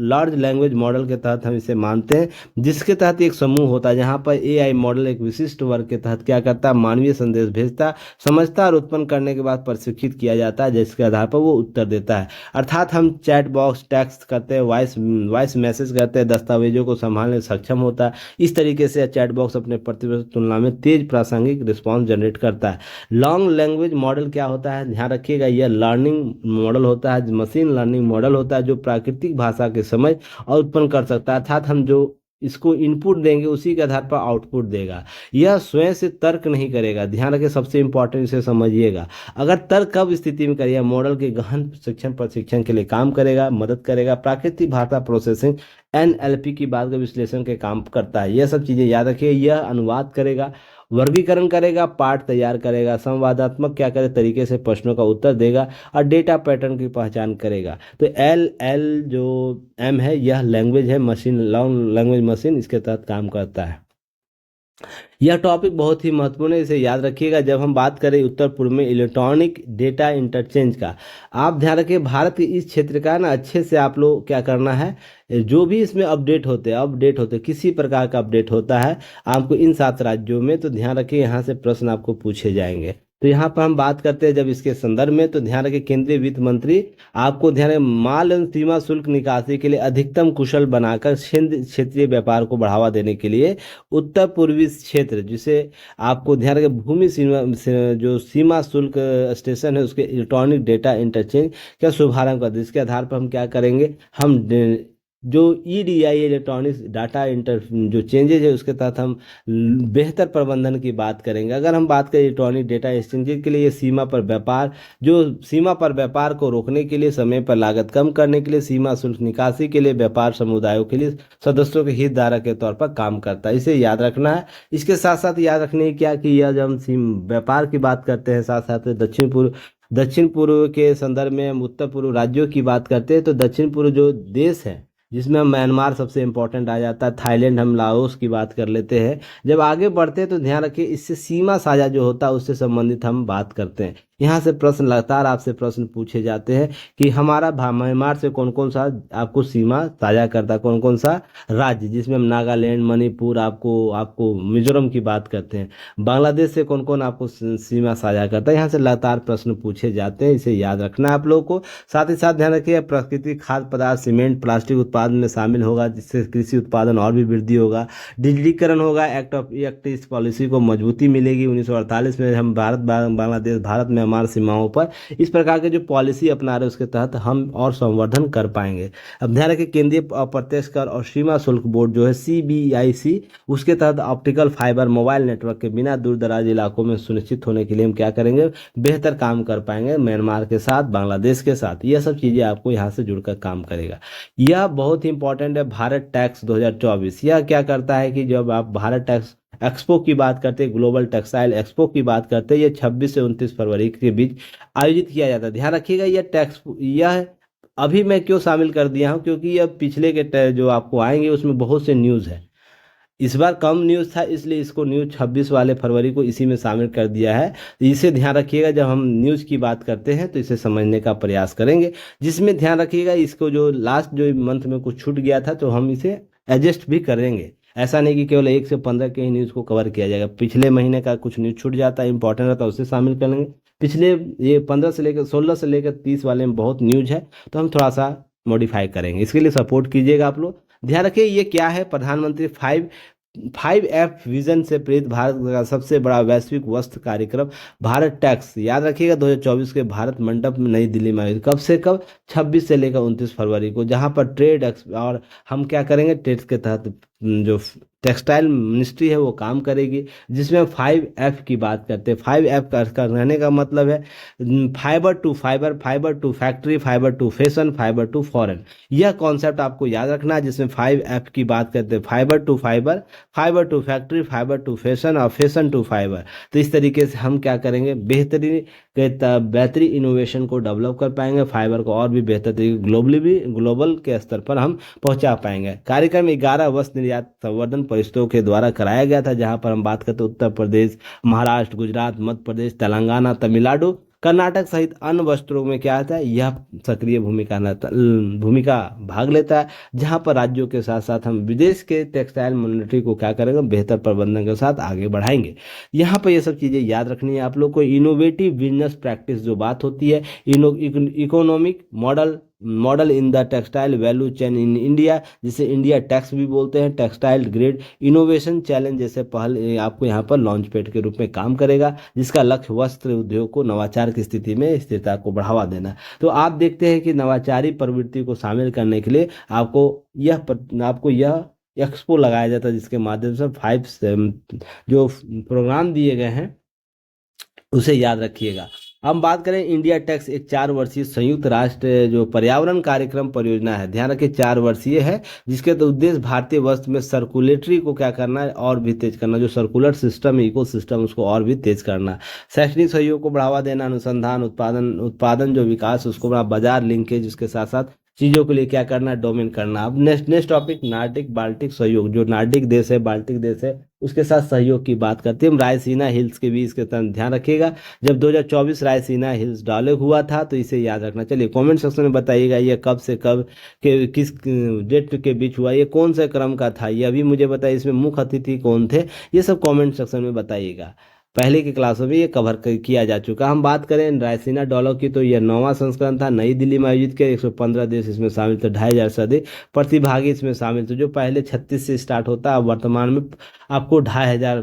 लार्ज लैंग्वेज मॉडल के तहत हम इसे मानते हैं, जिसके तहत एक समूह होता है जहां पर एआई मॉडल एक विशिष्ट वर्ग के तहत क्या करता है, मानवीय संदेश भेजता है, समझता और उत्पन्न करने के बाद प्रशिक्षित किया जाता है, जिसके आधार पर वो उत्तर देता है। अर्थात हम चैट बॉक्स, टेक्स्ट करते हैं, वॉइस मैसेज करते हैं, दस्तावेजों को संभालने में सक्षम होता है। इस तरीके से चैट बॉक्स अपने प्रतिवर्ष तुलना में तेज प्रासंगिक रिस्पॉन्स जनरेट करता है। लॉन्ग लैंग्वेज मॉडल क्या होता है, ध्यान रखिएगा, यह लर्निंग मॉडल होता है, मशीन लर्निंग मॉडल होता है, जो प्राकृतिक भाषा के समझ और उत्पन्न कर सकता है। अर्थात हम जो इसको इनपुट देंगे उसी के आधार पर आउटपुट देगा। यह स्वयं से तर्क नहीं करेगा, ध्यान रखें, सबसे इंपॉर्टेंट इसे समझिएगा। अगर तर्क कब स्थिति में करेगा, मॉडल के गहन प्रशिक्षण के लिए काम करेगा, मदद करेगा। प्राकृतिक भाषा प्रोसेसिंग एनएलपी की बात का विश्लेषण के काम करता है। यह सब चीज़ें याद रखिए। यह अनुवाद करेगा, वर्गीकरण करेगा, पाठ तैयार करेगा, संवादात्मक क्या करे तरीके से प्रश्नों का उत्तर देगा और डेटा पैटर्न की पहचान करेगा। तो एल जो एम है, यह लैंग्वेज है, मशीन, लॉन्ग लैंग्वेज मशीन, इसके तहत काम करता है। यह टॉपिक बहुत ही महत्वपूर्ण है, इसे याद रखिएगा। जब हम बात करें उत्तर पूर्व में इलेक्ट्रॉनिक डेटा इंटरचेंज का, आप ध्यान रखिए, भारत के इस क्षेत्र का ना अच्छे से आप लोग क्या करना है, जो भी इसमें अपडेट होते किसी प्रकार का अपडेट होता है आपको इन 7 राज्यों में, तो ध्यान रखिए यहाँ से प्रश्न आपको पूछे जाएंगे। तो यहाँ पर हम बात करते हैं जब इसके संदर्भ में, तो ध्यान रखिए, केंद्रीय वित्त मंत्री आपको ध्यान रखें, माल एवं सीमा शुल्क निकासी के लिए अधिकतम कुशल बनाकर क्षेत्रीय व्यापार को बढ़ावा देने के लिए उत्तर पूर्वी क्षेत्र, जिसे आपको ध्यान रखें भूमि सीमा जो सीमा शुल्क स्टेशन है उसके इलेक्ट्रॉनिक डेटा इंटरचेंज का शुभारंभ कर, जिसके आधार पर हम क्या करेंगे, हम जो ईडीआई इलेक्ट्रॉनिक्स डाटा इंटर जो चेंजेज है उसके तहत हम बेहतर प्रबंधन की बात करेंगे। अगर हम बात करें इलेक्ट्रॉनिक डेटा एक्सचेंज के लिए, सीमा पर व्यापार को रोकने के लिए, समय पर लागत कम करने के लिए, सीमा शुल्क निकासी के लिए, व्यापार समुदायों के लिए सदस्यों के हितधारक के तौर पर काम करता है। इसे याद रखना है। इसके साथ साथ याद रखने की क्या कि यह जब हम व्यापार की बात करते हैं, साथ साथ दक्षिण पूर्व के संदर्भ में हम उत्तर पूर्व राज्यों की बात करते हैं, तो दक्षिण पूर्व जो देश है जिसमें हम म्यांमार सबसे इंपॉर्टेंट आ जाता है, थाईलैंड, हम लाओस की बात कर लेते हैं। जब आगे बढ़ते हैं तो ध्यान रखिए, इससे सीमा साझा जो होता है उससे संबंधित हम बात करते हैं। यहाँ से प्रश्न लगातार आपसे प्रश्न पूछे जाते हैं कि हमारा म्यांमार से कौन कौन सा आपको सीमा साझा करता है, कौन कौन सा राज्य, जिसमें हम नागालैंड, मणिपुर, आपको मिजोरम की बात करते हैं। बांग्लादेश से कौन कौन आपको सीमा साझा करता है, यहाँ से लगातार प्रश्न पूछे जाते हैं, इसे याद रखना है आप लोगों को। साथ ही साथ ध्यान रखिए, प्राकृतिक खाद्य पदार्थ, सीमेंट, प्लास्टिक उत्पादन में शामिल होगा, जिससे कृषि उत्पादन और भी वृद्धि होगा। डिजिटीकरण होगा, एक्ट इस पॉलिसी को मजबूती मिलेगी। 1948 में हम भारत म्यांमार सीमाओं पर इस प्रकार के जो पॉलिसी अपना रहे उसके तहत हम और संवर्धन कर पाएंगे। अब ध्यान रखिए, केंद्रीय अप्रत्यक्ष कर और सीमा शुल्क बोर्ड जो है CBIC, उसके तहत ऑप्टिकल फाइबर मोबाइल नेटवर्क के बिना दूर दराज इलाकों में सुनिश्चित होने के लिए हम क्या करेंगे, बेहतर काम कर पाएंगे म्यांमार के साथ, बांग्लादेश के साथ। यह सब चीज़ें आपको यहाँ से जुड़कर काम करेगा। यह बहुत ही इंपॉर्टेंट है, भारत टैक्स 2024। यह क्या करता है कि जब आप भारत टैक्स एक्सपो की बात करते हैं, ग्लोबल टेक्सटाइल एक्सपो की बात करते हैं, ये 26 से 29 फरवरी के बीच आयोजित किया जाता है। ध्यान रखिएगा, यह अभी मैं क्यों शामिल कर दिया हूँ, क्योंकि यह पिछले के जो आपको आएंगे उसमें बहुत से न्यूज़ है। इस बार कम न्यूज़ था, इसलिए इसको न्यूज़ 26 वाले फरवरी को इसी में शामिल कर दिया है। इसे ध्यान रखिएगा, जब हम न्यूज़ की बात करते हैं तो इसे समझने का प्रयास करेंगे, जिसमें ध्यान रखिएगा इसको जो लास्ट जो मंथ में कुछ छूट गया था तो हम इसे एडजस्ट भी करेंगे। ऐसा नहीं कि केवल 1 से 15 के ही न्यूज़ को कवर किया जाएगा। पिछले महीने का कुछ न्यूज़ छूट जाता है, इंपॉर्टेंट रहता है, उसे शामिल कर लेंगे। पिछले ये 16 से लेकर 30 वाले में बहुत न्यूज़ है, तो हम थोड़ा सा मॉडिफाई करेंगे। इसके लिए सपोर्ट कीजिएगा आप लोग। ध्यान रखिए, ये क्या है, प्रधानमंत्री 5F विजन से प्रेरित भारत का सबसे बड़ा वैश्विक वस्त्र कार्यक्रम भारत टैक्स, याद रखिएगा, 2024 के भारत मंडप में नई दिल्ली में आयोजित। कब से कब, 26 से लेकर 29 फरवरी को, जहां पर ट्रेड और हम क्या करेंगे, ट्रेड के तहत जो टेक्सटाइल मिनिस्ट्री है वो काम करेगी, जिसमें 5F की बात करते हैं। 5F का रहने का मतलब है fibre to fibre, fibre to factory, fibre to fashion, fibre to foreign. यह कॉन्सेप्ट आपको याद रखना है, जिसमें 5F की बात करते हैं, fibre to fibre, fibre to factory, fibre to fashion और फैशन टू फाइबर। तो इस तरीके से हम क्या करेंगे, बेहतरीन इनोवेशन को डेवलप कर पाएंगे, फाइबर को और भी बेहतर तरीके ग्लोबल के स्तर पर हम पहुंचा पाएंगे। कार्यक्रम 11 वस्त्र निर्यात संवर्धन परिषदों के द्वारा कराया गया था, जहां पर हम बात करते हैं उत्तर प्रदेश, महाराष्ट्र, गुजरात, मध्य प्रदेश, तेलंगाना, तमिलनाडु, कर्नाटक सहित अन्य वस्त्रों में क्या आता है, यह सक्रिय भूमिका भाग लेता है, जहां पर राज्यों के साथ साथ हम विदेश के टेक्सटाइल मिनिस्ट्री को क्या करेंगे, बेहतर प्रबंधन के साथ आगे बढ़ाएंगे। यहाँ पर ये सब चीज़ें याद रखनी है आप लोग को। इनोवेटिव बिजनेस प्रैक्टिस जो बात होती है, economic model in the textile value chain in India, जिसे इंडिया टैक्स भी बोलते हैं, टेक्सटाइल ग्रेड इनोवेशन चैलेंज जैसे पहल आपको यहाँ पर लॉन्च पैड के रूप में काम करेगा, जिसका लक्ष्य वस्त्र उद्योग को नवाचार की स्थिति में स्थिरता को बढ़ावा देना। तो आप देखते हैं कि नवाचारी प्रवृत्ति को शामिल करने के लिए आपको यह एक्सपो लगाया जाता है, जिसके माध्यम से 5 जो प्रोग्राम दिए गए हैं उसे याद रखिएगा। हम बात करें इंडिया टैक्स, एक 4 वर्षीय संयुक्त राष्ट्र जो पर्यावरण कार्यक्रम परियोजना है, ध्यान रखिए 4 वर्षीय है, जिसके तो उद्देश्य भारतीय वस्त्र में सर्कुलेटरी को क्या करना है, और भी तेज करना, जो सर्कुलर सिस्टम है, इको सिस्टम, उसको और भी तेज करना, शैक्षणिक सहयोग को बढ़ावा देना, अनुसंधान उत्पादन जो विकास उसको बढ़ा, बाजार लिंकेज, उसके साथ साथ चीज़ों के लिए क्या करना, डोमेन करना। अब नेक्स्ट टॉपिक नार्डिक बाल्टिक सहयोग, जो नार्डिक देश है, बाल्टिक देश है, उसके साथ सहयोग की बात करते हैं। रायसीना हिल्स के बीच के तरफ ध्यान रखिएगा, जब 2024 रायसीना हिल्स डायलॉग हुआ था, तो इसे याद रखना। चलिए कमेंट सेक्शन में बताइएगा ये कब से कब के किस डेट के बीच हुआ, ये कौन से क्रम का था, ये अभी मुझे बताइए, इसमें मुख्य अतिथि कौन थे, ये सब कमेंट सेक्शन में बताइएगा। पहले की क्लासों में ये कवर किया जा चुका। हम बात करें रायसीना डॉलर की, तो यह 9वां संस्करण था, नई दिल्ली में आयोजित किया, 115 देश इसमें शामिल थे, 2500 से अधिक प्रतिभागी इसमें शामिल थे। जो पहले 36 से स्टार्ट होता है, अब वर्तमान में आपको 115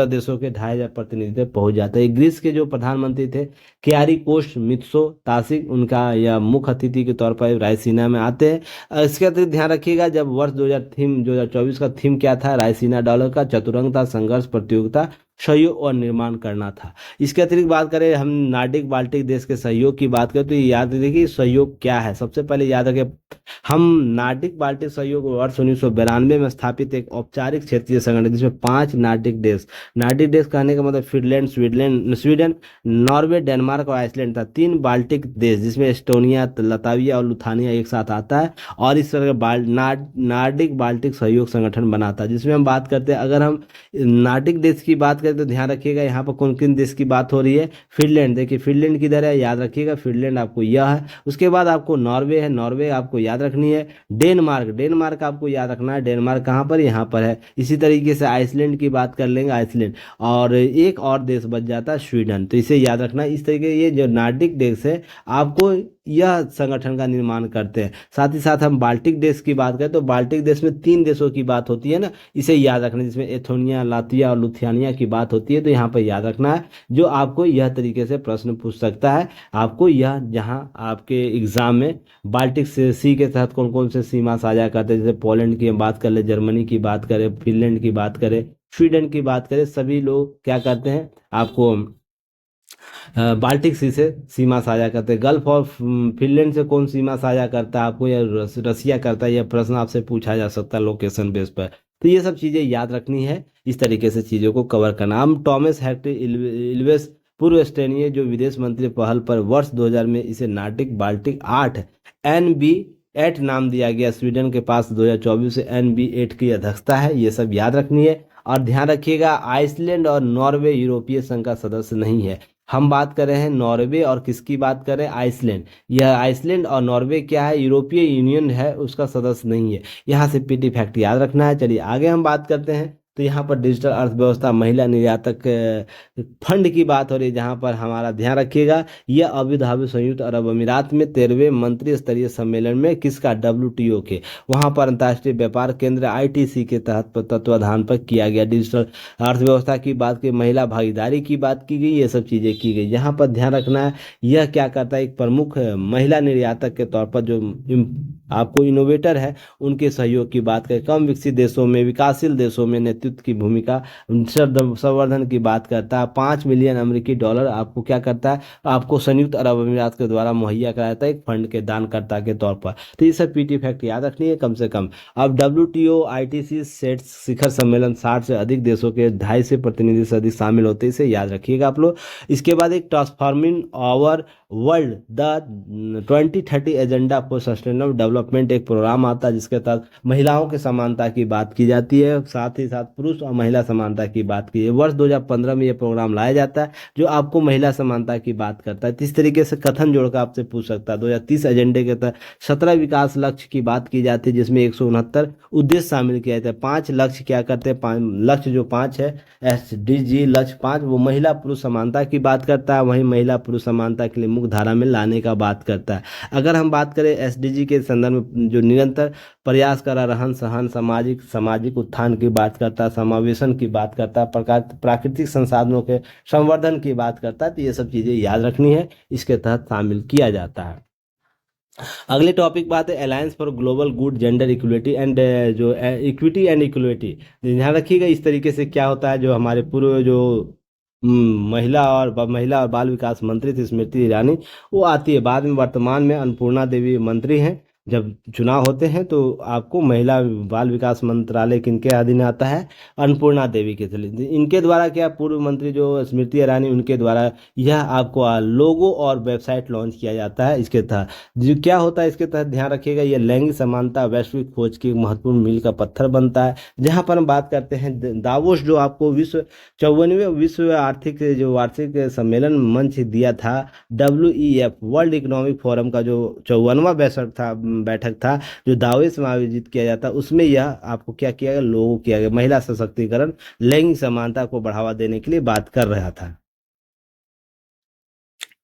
देशों के 2500 प्रतिनिधि पहुंच जाते हैं। ग्रीस के जो प्रधानमंत्री थे क्यारिकोस मित्सोताकिस, उनका यह मुख्य अतिथि के तौर पर रायसीना में आते हैं। इसके अतिरिक्त ध्यान रखिएगा, जब वर्ष 2024 का थीम क्या था, रायसीना डॉलर का चतुरंगता, संघर्ष, प्रतियोगिता, सहयोग और निर्माण करना था। इसके अतिरिक्त बात करें हम नार्डिक बाल्टिक देश के सहयोग की बात करें, तो ये याद रखिए सहयोग क्या है। सबसे पहले याद रखें, हम नार्डिक बाल्टिक सहयोग वर्ष 1992 में स्थापित एक औपचारिक क्षेत्रीय संगठन, जिसमें 5 नार्डिक देश कहने का मतलब फिनलैंड, स्वीडन, नॉर्वे, डेनमार्क और आइसलैंड था। 3 बाल्टिक देश, जिसमें एस्टोनिया, लताविया और लुथानिया एक साथ आता है, और इस तरह नार्डिक बाल्टिक सहयोग संगठन बना था। जिसमें हम बात करते हैं, अगर हम नार्डिक देश की बात करें तो ध्यान रखिएगा यहाँ पर कौन किन देश की बात हो रही है, फिनलैंड। देखिए फिनलैंड किधर है, याद रखिएगा फिनलैंड आपको यह है। उसके बाद आपको नॉर्वे है, नॉर्वे आपको याद रखनी है। डेनमार्क आपको याद रखना है, डेनमार्क कहाँ पर, यहाँ पर है। इसी तरीके से आइसलैंड की बात कर लेंगे, आइसलैंड, और एक और देश बच जाता है स्वीडन, तो इसे याद रखना। इस तरीके ये जो नार्डिक देश है आपको यह संगठन का निर्माण करते हैं। साथ ही साथ हम बाल्टिक देश की बात करें तो बाल्टिक देश में 3 देशों की बात होती है ना, इसे याद रखना, जिसमें एथोनिया, लातविया और लुथियानिया की बात होती है। तो यहाँ पर याद रखना है, जो आपको यह तरीके से प्रश्न पूछ सकता है। आपको यह जहाँ आपके एग्जाम में बाल्टिक सी के तहत कौन कौन से सीमा साझा करते हैं, जैसे पोलैंड की हम बात कर ले, जर्मनी की बात करें, फिनलैंड की बात करें, स्वीडन की बात करें, सभी लोग क्या करते हैं, आपको बाल्टिक सी से सीमा साझा करते हैं। गल्फ ऑफ फिनलैंड से कौन सीमा साझा करता है, आपको या रसिया करता है, यह प्रश्न आपसे पूछा जा सकता है लोकेशन बेस पर। तो ये सब चीज़ें याद रखनी है, इस तरीके से चीज़ों को कवर करना। हम टॉमस हेक्टर इल्वेस, पूर्व एस्टोनिया जो विदेश मंत्री पहल पर वर्ष 2000 में इसे नार्डिक बाल्टिक 8 NB8 नाम दिया गया। स्वीडन के पास 2024 से NB8 की अध्यक्षता है, ये सब याद रखनी है। और ध्यान रखिएगा, आइसलैंड और नॉर्वे यूरोपीय संघ का सदस्य नहीं है। हम बात कर रहे हैं नॉर्वे, और किसकी बात कर रहे हैं, आइसलैंड। यह आइसलैंड और नॉर्वे क्या है, यूरोपीय यूनियन है, उसका सदस्य नहीं है। यहाँ से पीटी फैक्ट याद रखना है। चलिए आगे हम बात करते हैं, तो यहाँ पर डिजिटल अर्थव्यवस्था, महिला निर्यातक फंड की बात हो रही है, जहाँ पर हमारा ध्यान रखिएगा, यह अबू धाबी संयुक्त अरब अमीरात में 13वें मंत्री स्तरीय सम्मेलन में किसका, WTO के, वहाँ पर अंतर्राष्ट्रीय व्यापार केंद्र ITC के तहत तत्वाधान पर किया गया। डिजिटल अर्थव्यवस्था की बात की, महिला भागीदारी की बात की गई, ये सब चीज़ें की गई। यहाँ पर ध्यान रखना है, यह क्या करता है, एक प्रमुख महिला निर्यातक के तौर पर जो आपको इनोवेटर है उनके सहयोग की बात करें, कम विकसित देशों में, विकासशील देशों में नेतृत्व की भूमिका, संवर्धन की बात करता है। 5 मिलियन अमेरिकी डॉलर आपको क्या करता है, आपको संयुक्त अरब अमीरात के द्वारा मुहैया कराया जाता है एक फंड के दानकर्ता के तौर पर। तो ये सब पीटी फैक्ट याद रखनी है कम से कम। अब WTO ITC सेट शिखर सम्मेलन 60 से अधिक देशों के 250 प्रतिनिधि से अधिक शामिल होते हैं, इसे याद रखिएगा आप लोग। इसके बाद एक transforming our world the 2030 agenda for sustainable development एक प्रोग्राम आता है जिसके तहत महिलाओं की समानता की बात की जाती है, साथ ही साथ पुरुष और महिला समानता की बात की है। वर्ष 2015 में यह प्रोग्राम लाया जाता है जो आपको महिला समानता की बात करता है। इस तरीके से कथन जोड़कर आपसे पूछ सकता है। 2030 एजेंडे के तहत 17 विकास लक्ष्य की बात की जाती है जिसमें 169 उद्देश्य शामिल किया जाता है। 5 लक्ष्य क्या करते हैं, लक्ष्य जो 5 है SDG लक्ष्य 5 वो महिला पुरुष समानता की बात करता है, वहीं महिला पुरुष समानता के लिए मुख्य धारा में लाने का बात करता है। अगर हम बात करें SDG के संदर्भ में जो निरंतर प्रयास कर रहा, रहन सहन, सामाजिक सामाजिक उत्थान की बात करता है, समावेशन की बात करता है, प्राकृतिक संसाधनों के संवर्धन की बात करता है। तो ये सब चीज़ें याद रखनी है, इसके तहत शामिल किया जाता है। अगले टॉपिक बात है alliance for global good gender equality and जो इक्विटी एंड इक्वलिटी। ध्यान रखिएगा इस तरीके से क्या होता है, जो हमारे पूर्व जो महिला और बाल विकास मंत्री थी स्मृति ईरानी, वो आती है बाद में। वर्तमान में अन्नपूर्णा देवी मंत्री हैं। जब चुनाव होते हैं तो आपको महिला बाल विकास मंत्रालय किनके अधीन आता है, अन्नपूर्णा देवी के थले। इनके द्वारा क्या, पूर्व मंत्री जो स्मृति ईरानी उनके द्वारा यह आपको लोगो और वेबसाइट लॉन्च किया जाता है। इसके तहत जो क्या होता है, इसके तहत ध्यान रखिएगा यह लैंगिक समानता वैश्विक खोज की महत्वपूर्ण मील का पत्थर बनता है। जहां पर हम बात करते हैं दावोस, जो आपको 54वें विश्व आर्थिक जो वार्षिक सम्मेलन मंच दिया था, WEF वर्ल्ड इकोनॉमिक फोरम का जो 54वां बैठक था जो दावोस में आयोजित किया जाता, उसमें यह आपको क्या किया गया, लोगों किया गया महिला सशक्तिकरण लैंगिक समानता को बढ़ावा देने के लिए बात कर रहा था।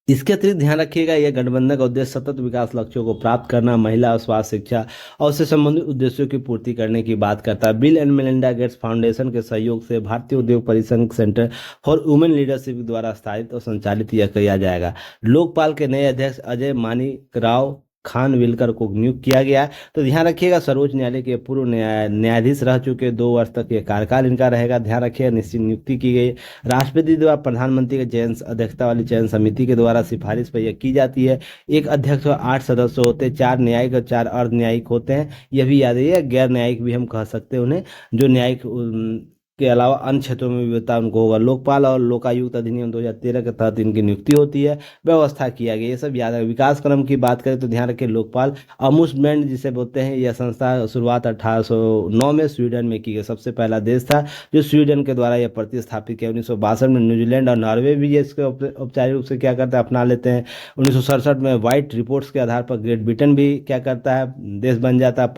इसके अतिरिक्त ध्यान रखिएगा यह गठबंधन का उद्देश्य सतत विकास लक्ष्यों को प्राप्त करना, महिला और स्वास्थ्य शिक्षा और उससे संबंधित उद्देश्यों की पूर्ति करने की बात करता है। Bill and Melinda Gates foundation के सहयोग से भारतीय उद्योग परिसंघ सेंटर फॉर वुमेन लीडरशिप द्वारा स्थापित और संचालित यह किया जाएगा। लोकपाल के नए अध्यक्ष अजय मानिक राव खानविलकर को नियुक्त किया गया। तो ध्यान रखिएगा सर्वोच्च न्यायालय के पूर्व न्यायाधीश रह चुके, 2 वर्ष तक ये कार्यकाल इनका रहेगा। ध्यान रखिएगा निश्चित नियुक्ति की गई। राष्ट्रपति द्वारा प्रधानमंत्री के चयन अध्यक्षता वाली चयन समिति के द्वारा सिफारिश पर यह की जाती है। एक अध्यक्ष और 8 सदस्य होते हैं, 4 न्यायिक और 4 अर्ध न्यायिक होते हैं। यह भी याद रखिएगा, गैर न्यायिक भी हम कह सकते हैं उन्हें, जो न्यायिक के अलावा अन्य क्षेत्रों में विविधता उनको होगा। लोकपाल और लोकायुक्त अधिनियम 2013 के तहत इनकी नियुक्ति होती है, व्यवस्था किया गया, ये सब याद है। विकास क्रम की बात करें तो ध्यान रखें लोकपाल अमूसमेंट जिसे बोलते हैं, यह संस्था शुरुआत 1809 में स्वीडन में की गई। सबसे पहला देश था जो स्वीडन के द्वारा यह प्रतिस्थापित किया। 1962 में न्यूजीलैंड और नॉर्वे भी इसके औपचारिक रूप से क्या करते हैं, अपना लेते हैं। 1967 में व्हाइट रिपोर्ट्स के आधार पर ग्रेट ब्रिटेन भी क्या करता है, देश बन जाता है,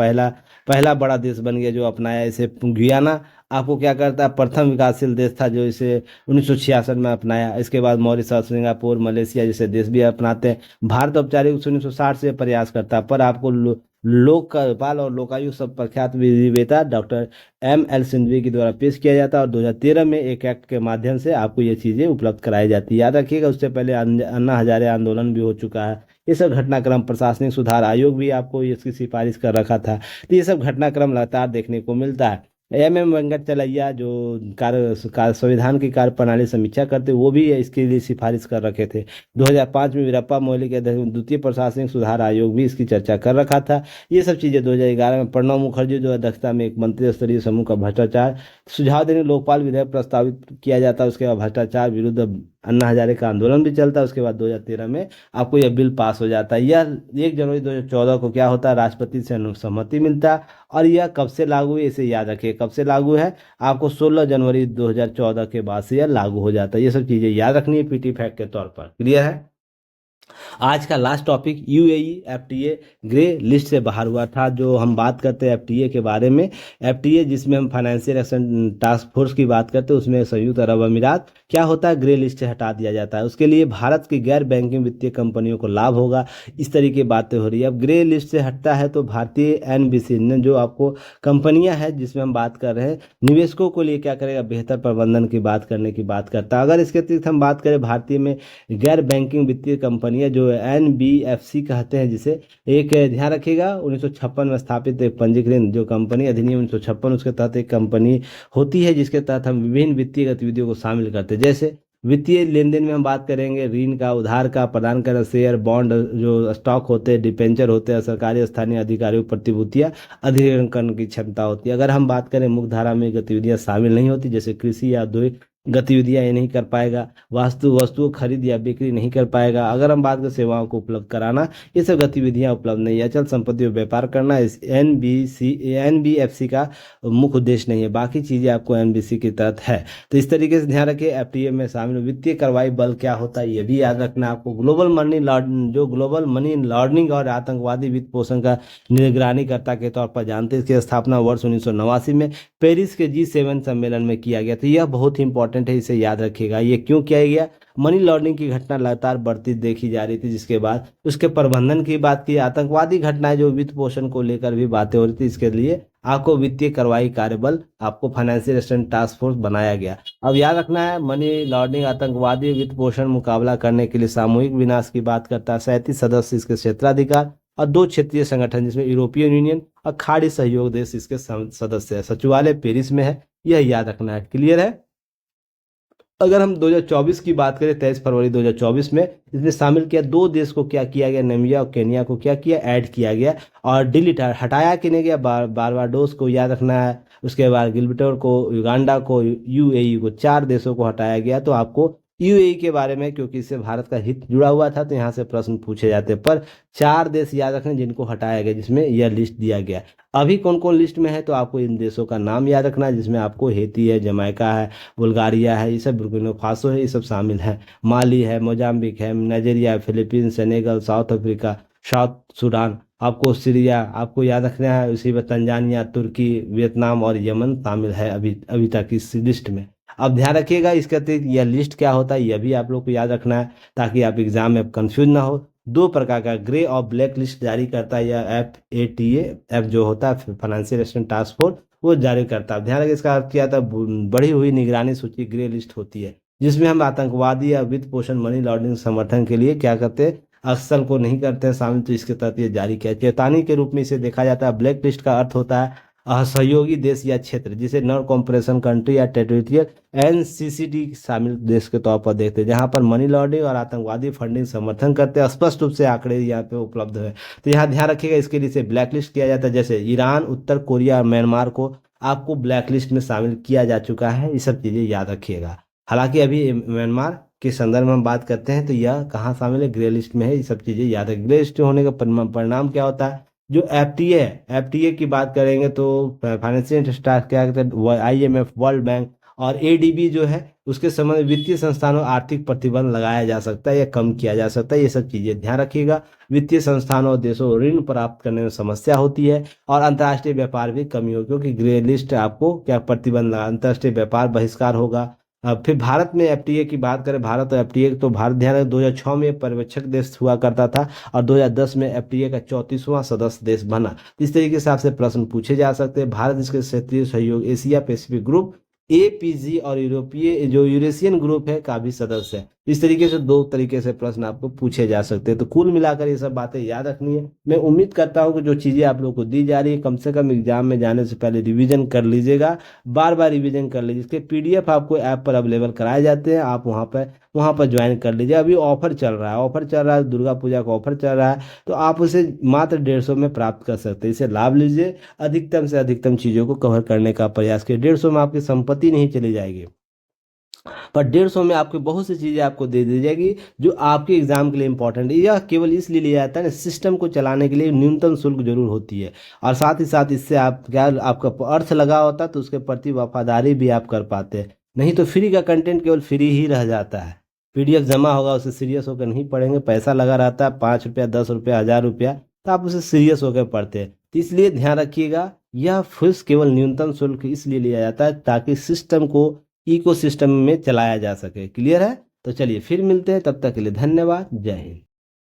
पहला बड़ा देश बन गया जो अपनाया इसे। गुयाना आपको क्या करता है, प्रथम विकासशील देश था जो इसे 1966 में अपनाया। इसके बाद मॉरिशस, सिंगापुर, मलेशिया जैसे देश भी अपनाते हैं। भारत औपचारिक रूप से 1960 से प्रयास करता है, पर आपको लोकपाल और लोकायुक्त सब प्रख्यात विधिवेता डॉक्टर ML सिंघवी के द्वारा पेश किया जाता है और 2013 में एक एक्ट के माध्यम से आपको ये चीज़ें उपलब्ध कराई जाती है। याद रखिएगा उससे पहले अन्ना हजारे आंदोलन भी हो चुका है। ये सब घटनाक्रम, प्रशासनिक सुधार आयोग भी आपको इसकी सिफारिश कर रखा था। तो ये सब घटनाक्रम लगातार देखने को मिलता है। MM वेंकटचलैया जो संविधान की कार्य प्रणाली समीक्षा करते, वो भी इसके लिए सिफारिश कर रखे थे। 2005 में वीरप्पा मोइली के अध्यक्ष द्वितीय प्रशासनिक सुधार आयोग भी इसकी चर्चा कर रखा था। ये सब चीज़ें 2011 में प्रणब मुखर्जी जो अध्यक्षता में एक मंत्री स्तरीय समूह का भ्रष्टाचार सुझाव देने लोकपाल विधेयक प्रस्तावित किया जाता है। उसके बाद भ्रष्टाचार विरुद्ध अन्ना हजारे का आंदोलन भी चलता है। उसके बाद 2013 में आपको यह बिल पास हो जाता है। यह 1 जनवरी 2014 को क्या होता है, राष्ट्रपति से अनुसम्मति मिलता है। और यह कब से लागू है, इसे याद रखिए, कब से लागू है, आपको 16 जनवरी 2014 के बाद से यह लागू हो जाता है। ये सब चीज़ें याद रखनी है पीटी फैक्ट के तौर पर। क्लियर है। आज का last topic UAE FTA grey list से बाहर हुआ था। जो हम बात करते हैं FTA के बारे में, FTA जिसमें हम फाइनेंशियल एक्शन टास्क फोर्स की बात करते हैं, उसमें संयुक्त अरब अमीरात क्या होता है, ग्रे लिस्ट से हटा दिया जाता है। उसके लिए भारत की गैर बैंकिंग वित्तीय कंपनियों को लाभ होगा, इस तरीके की बातें हो रही है। अब ग्रे लिस्ट से हटता है तो भारतीय NBC ने जो आपको कंपनियां हैं जिसमें हम बात कर रहे हैं, निवेशकों को लिए क्या करेगा, बेहतर प्रबंधन की बात करने की बात करता है। अगर इसके अतिरिक्त हम बात करें भारतीय में गैर बैंकिंग वित्तीय कंपनी कंपनियां जो NBFC कहते हैं जिसे, एक ध्यान रखिएगा 1956 में स्थापित एक पंजीकृत जो कंपनी अधिनियम 1956 उसके तहत एक कंपनी होती है जिसके तहत हम विभिन्न वित्तीय गतिविधियों को शामिल करते हैं। जैसे वित्तीय लेन देन में हम बात करेंगे ऋण का, उधार का, प्रदान करना, शेयर, बॉन्ड जो स्टॉक होते हैं, डिबेंचर होते हैं, सरकारी स्थानीय अधिकारियों प्रतिभूतियां अधिग्रहण करने की क्षमता होती है। अगर हम बात करें मुख्य धारा में गतिविधियां शामिल नहीं होती, जैसे कृषि या औद्योगिक गतिविधियां ये नहीं कर पाएगा, वस्तुओं खरीद या बिक्री नहीं कर पाएगा। अगर हम बात करें सेवाओं को उपलब्ध कराना, ये सब गतिविधियां उपलब्ध नहीं है। अचल संपत्ति में व्यापार करना इस NBFC का मुख्य उद्देश्य नहीं है, बाकी चीजें आपको NBC के तहत है। तो इस तरीके से ध्यान रखिए FTA में शामिल वित्तीय कार्रवाई बल क्या होता है ये भी याद रखना आपको। ग्लोबल मनी लॉन्ड्रिंग और आतंकवादी वित्त पोषण का निगरानीकर्ता के तौर पर जानते हैं। इसकी स्थापना वर्ष 1989 में पेरिस के G7 सम्मेलन में किया गया। तो यह बहुत ही इंपॉर्टेंट है, इसे याद रखिएगा। ये क्यों किया गया? मनी लॉन्ड्रिंग की घटना लगातार बढ़ती देखी जा रही थी, जिसके बाद उसके प्रबंधन की बात की, आतंकवादी घटनाएं जो वित्त पोषण को लेकर भी बातें हो रही थी, इसके लिए आपको वित्तीय कार्रवाई कार्यबल, आपको फाइनेंशियल एसिस्टेंस टास्क फोर्स बनाया गया। अब याद रखना है मनी लॉन्ड्रिंग आतंकवादी वित्त पोषण मुकाबला करने के लिए सामूहिक विनाश की बात करता है। 37 सदस्य इसके क्षेत्राधिकार और 2 क्षेत्रीय संगठन जिसमें यूरोपियन यूनियन और खाड़ी सहयोग देश इसके सदस्य है। सचिवालय पेरिस में है, यह याद रखना है। क्लियर है? अगर हम 2024 की बात करें 23 फरवरी 2024 में इसमें शामिल किया 2 देश को, क्या किया गया? नामीबिया और केन्या को क्या किया? ऐड किया गया और डिलीट हटाया कि नहीं गया? बारबाडोस को याद रखना है, उसके बाद गिलबिटर को, युगांडा को, UAE को, 4 देशों को हटाया गया। तो आपको UAE के बारे में, क्योंकि इससे भारत का हित जुड़ा हुआ था, तो यहाँ से प्रश्न पूछे जाते हैं। पर 4 देश याद रखने जिनको हटाया गया, जिसमें यह लिस्ट दिया गया। अभी कौन कौन लिस्ट में है तो आपको इन देशों का नाम याद रखना है, जिसमें आपको हेती है, जमैका है, बुल्गारिया है, ये सब, बुर्किना फासो है, ये सब शामिल है। माली है, मोजाम्बिक है, Nigeria, Philippines, Senegal, south Africa, south Sudan, आपको सीरिया आपको याद रखना है। उसी में तंजानिया, तुर्की, वियतनाम और यमन शामिल है अभी तक इस लिस्ट में। अब ध्यान रखिएगा इसके अतिरिक्त यह लिस्ट क्या होता है यह भी आप लोग को याद रखना है, ताकि आप एग्जाम में कंफ्यूज ना हो। 2 प्रकार का ग्रे और ब्लैक लिस्ट जारी करता है यह FATA जो होता है फाइनेंशियल एसिस्टेंस टास्क फोर्स, वो जारी करता है। ध्यान रखिए इसका अर्थ क्या था? बढ़ी हुई निगरानी सूची ग्रे लिस्ट होती है, जिसमें हम आतंकवादी या वित्त पोषण, मनी लॉन्ड्रिंग समर्थन के लिए क्या करते हैं, अक्सर को नहीं करते हैं शामिल, तो इसके तहत ये जारी किया। चेतावनी के रूप में इसे देखा जाता है। ब्लैक लिस्ट का अर्थ होता है असहयोगी देश या क्षेत्र, जिसे नॉन कॉम्परेशन कंट्री या टेरिटोरियल NCCT शामिल देश के तौर पर देखते हैं, जहां पर मनी लॉन्ड्रिंग और आतंकवादी फंडिंग समर्थन करते हैं। स्पष्ट रूप से आंकड़े यहाँ पे उपलब्ध है, तो यहाँ ध्यान रखिएगा। इसके लिए ब्लैक लिस्ट किया जाता है। जैसे ईरान, उत्तर कोरिया और म्यांमार को आपको ब्लैक लिस्ट में शामिल किया जा चुका है। ये सब चीजें याद रखिएगा। हालांकि अभी म्यांमार के संदर्भ में हम बात करते हैं तो यह कहाँ शामिल है? ग्रे लिस्ट में है। ये सब चीजें याद है। ग्रे लिस्ट होने का परिणाम क्या होता है? जो FTA है, FTA की बात करेंगे तो फाइनेंशियल स्टाफ क्या कहते हैं, IMF, वर्ल्ड बैंक और ADB जो है उसके संबंध वित्तीय संस्थानों आर्थिक प्रतिबंध लगाया जा सकता है या कम किया जा सकता है। ये सब चीजें ध्यान रखिएगा। वित्तीय संस्थानों और देशों ऋण प्राप्त करने में समस्या होती है और अंतर्राष्ट्रीय व्यापार भी कमी होगी, क्योंकि ग्रे लिस्ट आपको क्या प्रतिबंध लगा, अंतर्राष्ट्रीय व्यापार बहिष्कार होगा। अब फिर भारत में FTA की बात करें, भारत और FTA तो भारत ध्यान रखें 2006 में पर्यवेक्षक देश हुआ करता था और 2010 में FTA का 34वां सदस्य देश बना। इस तरीके से आपसे प्रश्न पूछे जा सकते हैं। भारत इसके क्षेत्रीय सहयोग एशिया पैसिफिक ग्रुप APG और यूरेशियन ग्रुप है का भी सदस्य है। इस तरीके से 2 तरीके से प्रश्न आपको पूछे जा सकते हैं। तो कुल मिलाकर ये सब बातें याद रखनी है। मैं उम्मीद करता हूं कि जो चीजें आप लोग को दी जा रही है कम से कम एग्जाम में जाने से पहले रिवीजन कर लीजिएगा, बार बार रिवीजन कर लीजिए। इसके PDF आपको ऐप पर अवेलेबल कराए जाते हैं, आप वहाँ पर ज्वाइन कर लीजिए। अभी ऑफर चल रहा है, दुर्गा पूजा का ऑफर चल रहा है, तो आप उसे मात्र 150 में प्राप्त कर सकते हैं। इसे लाभ लीजिए, अधिकतम से अधिकतम चीज़ों को कवर करने का प्रयास कीजिए। 150 में आपकी संपत्ति नहीं चली जाएगी, पर 150 में आपकी बहुत सी चीज़ें आपको दे दी जाएगी जो आपके एग्जाम के लिए इंपॉर्टेंट है। यह केवल इसलिए लिया जाता है ना, सिस्टम को चलाने के लिए न्यूनतम शुल्क जरूर होती है, और साथ ही साथ इससे आप क्या आपका अर्थ लगा होता है तो उसके प्रति वफादारी भी आप कर पाते हैं। नहीं तो फ्री का कंटेंट केवल फ्री ही रह जाता है। PDF जमा होगा उसे सीरियस होकर नहीं पढ़ेंगे, पैसा लगा रहता है 5 रुपया, 10 रुपया, 1000 रुपया, तो आप उसे सीरियस होकर पढ़ते हैं। तो इसलिए ध्यान रखिएगा, यह फीस केवल न्यूनतम शुल्क इसलिए लिया जाता है ताकि सिस्टम को इकोसिस्टम में चलाया जा सके। क्लियर है? तो चलिए फिर मिलते हैं, तब तक के लिए धन्यवाद। जय हिंद।